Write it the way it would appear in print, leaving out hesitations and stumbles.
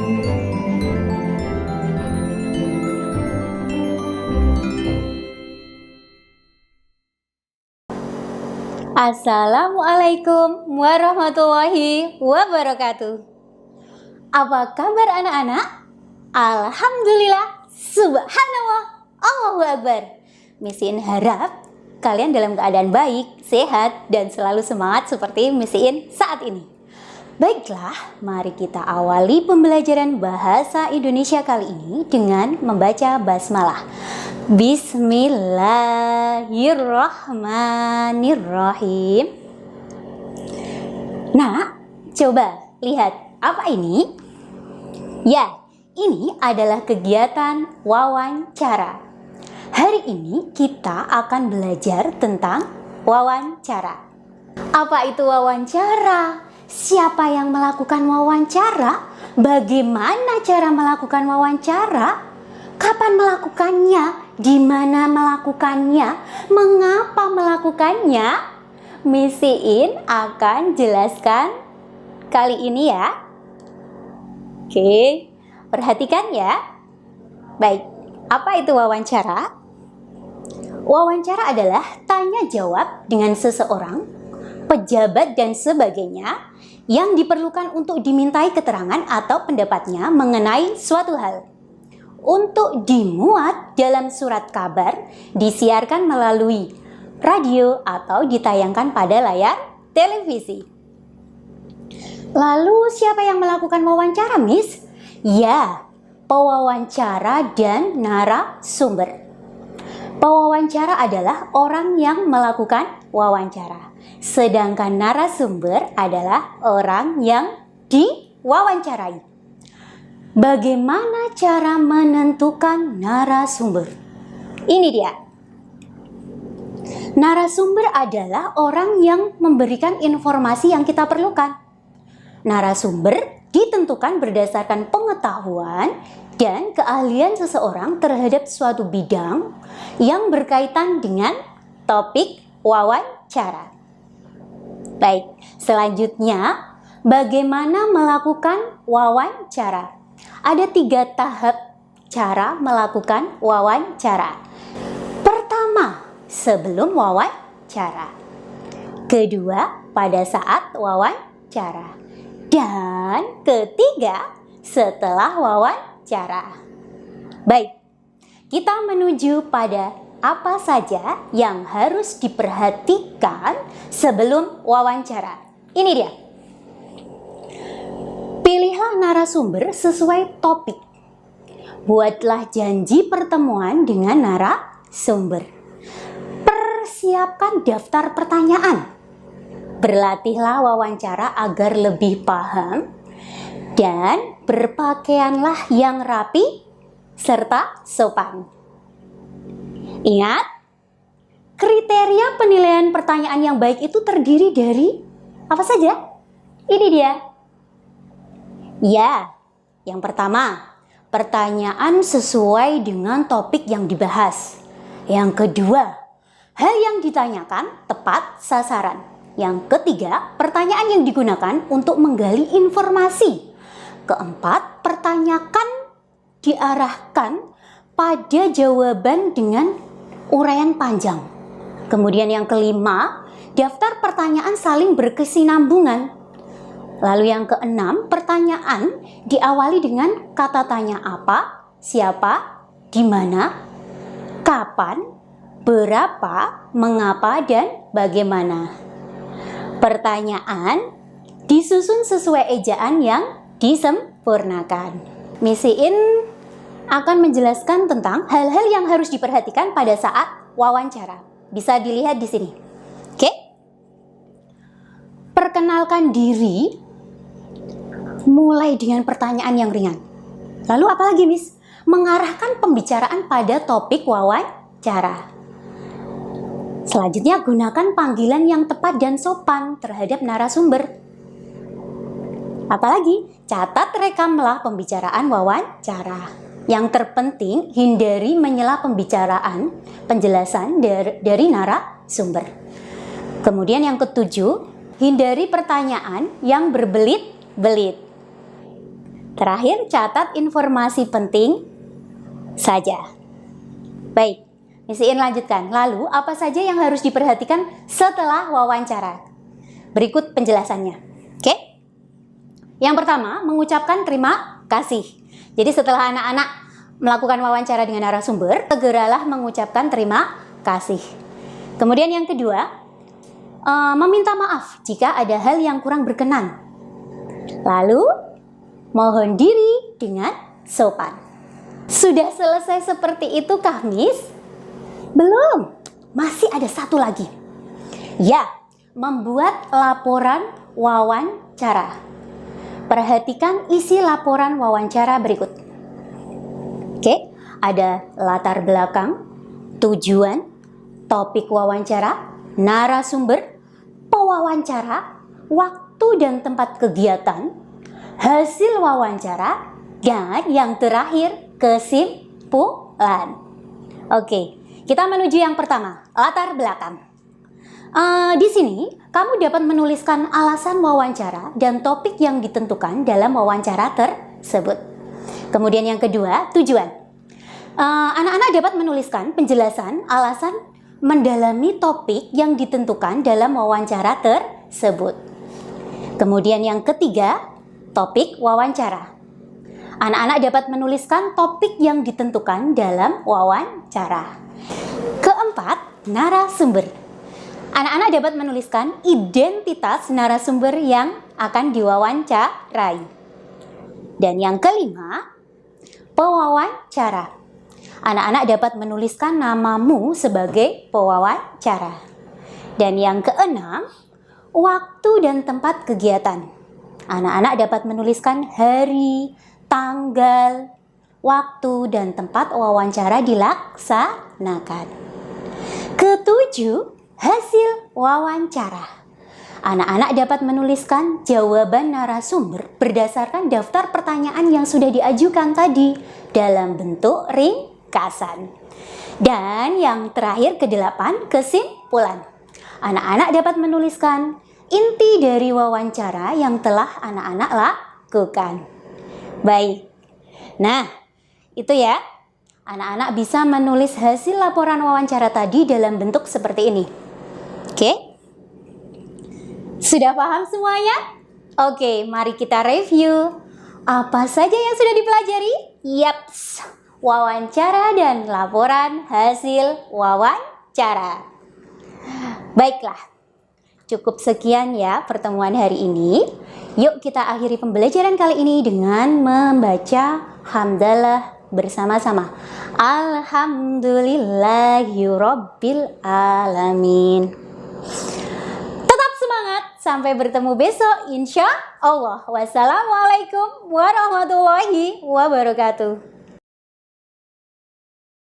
Assalamualaikum warahmatullahi wabarakatuh. Apa kabar anak-anak? Alhamdulillah, subhanallah, Allahu Akbar. Misin harap kalian dalam keadaan baik, sehat, dan selalu semangat seperti Misin saat ini. Baiklah, mari kita awali pembelajaran bahasa Indonesia kali ini dengan membaca basmalah. Bismillahirrahmanirrahim. Nah, coba lihat apa ini? Ya, ini adalah kegiatan wawancara. Hari ini kita akan belajar tentang wawancara. Apa itu wawancara? Siapa yang melakukan wawancara? Bagaimana cara melakukan wawancara? Kapan melakukannya? Di mana melakukannya? Mengapa melakukannya? Misin akan jelaskan kali ini ya. Oke, perhatikan ya. Baik, apa itu wawancara? Wawancara adalah tanya jawab dengan seseorang, pejabat dan sebagainya yang diperlukan untuk dimintai keterangan atau pendapatnya mengenai suatu hal. Untuk dimuat dalam surat kabar, disiarkan melalui radio atau ditayangkan pada layar televisi. Lalu siapa yang melakukan wawancara, Miss? Ya, pewawancara dan narasumber. Pewawancara adalah orang yang melakukan wawancara, sedangkan narasumber adalah orang yang diwawancarai. Bagaimana cara menentukan narasumber? Ini dia. Narasumber adalah orang yang memberikan informasi yang kita perlukan. Narasumber ditentukan berdasarkan pengetahuan dan keahlian seseorang terhadap suatu bidang yang berkaitan dengan topik wawancara. Baik, selanjutnya bagaimana melakukan wawancara? Ada 3 tahap cara melakukan wawancara. Pertama, sebelum wawancara. Kedua, pada saat wawancara. Dan ketiga, setelah wawancara. Baik, kita menuju pada apa saja yang harus diperhatikan sebelum wawancara. Ini dia. Pilihlah narasumber sesuai topik. Buatlah janji pertemuan dengan narasumber. Persiapkan daftar pertanyaan. Berlatihlah wawancara agar lebih paham dan berpakaianlah yang rapi serta sopan. Ingat, kriteria penilaian pertanyaan yang baik itu terdiri dari apa saja? Ini dia. Ya, yang pertama, pertanyaan sesuai dengan topik yang dibahas. Yang kedua, hal yang ditanyakan tepat sasaran. Yang ketiga, pertanyaan yang digunakan untuk menggali informasi. Keempat, pertanyaan diarahkan pada jawaban dengan uraian panjang. Kemudian yang kelima, daftar pertanyaan saling berkesinambungan. Lalu yang keenam, pertanyaan diawali dengan kata tanya apa, siapa, di mana, kapan, berapa, mengapa, dan bagaimana. Pertanyaan disusun sesuai ejaan yang disempurnakan. Misin akan menjelaskan tentang hal-hal yang harus diperhatikan pada saat wawancara. Bisa dilihat di sini. Oke? Perkenalkan diri mulai dengan pertanyaan yang ringan. Lalu apa lagi, Miss? Mengarahkan pembicaraan pada topik wawancara. Selanjutnya, gunakan panggilan yang tepat dan sopan terhadap narasumber. Apalagi, catat rekamlah pembicaraan wawancara. Yang terpenting, hindari menyela penjelasan dari narasumber. Kemudian yang ketujuh, hindari pertanyaan yang berbelit-belit. Terakhir, catat informasi penting saja. Baik, Miss Iin lanjutkan. Lalu, apa saja yang harus diperhatikan setelah wawancara? Berikut penjelasannya. Oke? Yang pertama, mengucapkan terima kasih. Jadi setelah anak-anak melakukan wawancara dengan narasumber, segeralah mengucapkan terima kasih. Kemudian yang kedua, meminta maaf jika ada hal yang kurang berkenan. Lalu, mohon diri dengan sopan. Sudah selesai seperti itu kah, Miss? Belum, masih ada satu lagi. Ya, membuat laporan wawancara. Perhatikan isi laporan wawancara berikut. Oke, ada latar belakang, tujuan, topik wawancara, narasumber, pewawancara, waktu dan tempat kegiatan, hasil wawancara, dan yang terakhir, kesimpulan. Oke, kita menuju yang pertama, latar belakang. Di sini, kamu dapat menuliskan alasan wawancara dan topik yang ditentukan dalam wawancara tersebut. Kemudian yang kedua, tujuan. Anak-anak dapat menuliskan penjelasan alasan mendalami topik yang ditentukan dalam wawancara tersebut. Kemudian yang ketiga, topik wawancara. Anak-anak dapat menuliskan topik yang ditentukan dalam wawancara. Keempat, narasumber. Anak-anak dapat menuliskan identitas narasumber yang akan diwawancarai. Dan yang kelima, pewawancara. Anak-anak dapat menuliskan namamu sebagai pewawancara. Dan yang keenam, waktu dan tempat kegiatan. Anak-anak dapat menuliskan hari, tanggal, waktu, dan tempat wawancara dilaksanakan. Ketujuh, hasil wawancara. Anak-anak dapat menuliskan jawaban narasumber berdasarkan daftar pertanyaan yang sudah diajukan tadi dalam bentuk ringkasan. Dan yang terakhir ke-8, kesimpulan. Anak-anak dapat menuliskan inti dari wawancara yang telah anak-anak lakukan. Baik. Nah, itu ya. Anak-anak bisa menulis hasil laporan wawancara tadi dalam bentuk seperti ini. Oke? Sudah paham semuanya? Oke, mari kita review. Apa saja yang sudah dipelajari? Yaps, wawancara dan laporan hasil wawancara. Baiklah, cukup sekian ya pertemuan hari ini. Yuk kita akhiri pembelajaran kali ini dengan membaca hamdalah bersama-sama. Alhamdulillahirabbil alamin. Tetap semangat, sampai bertemu besok insya Allah. Wassalamualaikum warahmatullahi wabarakatuh.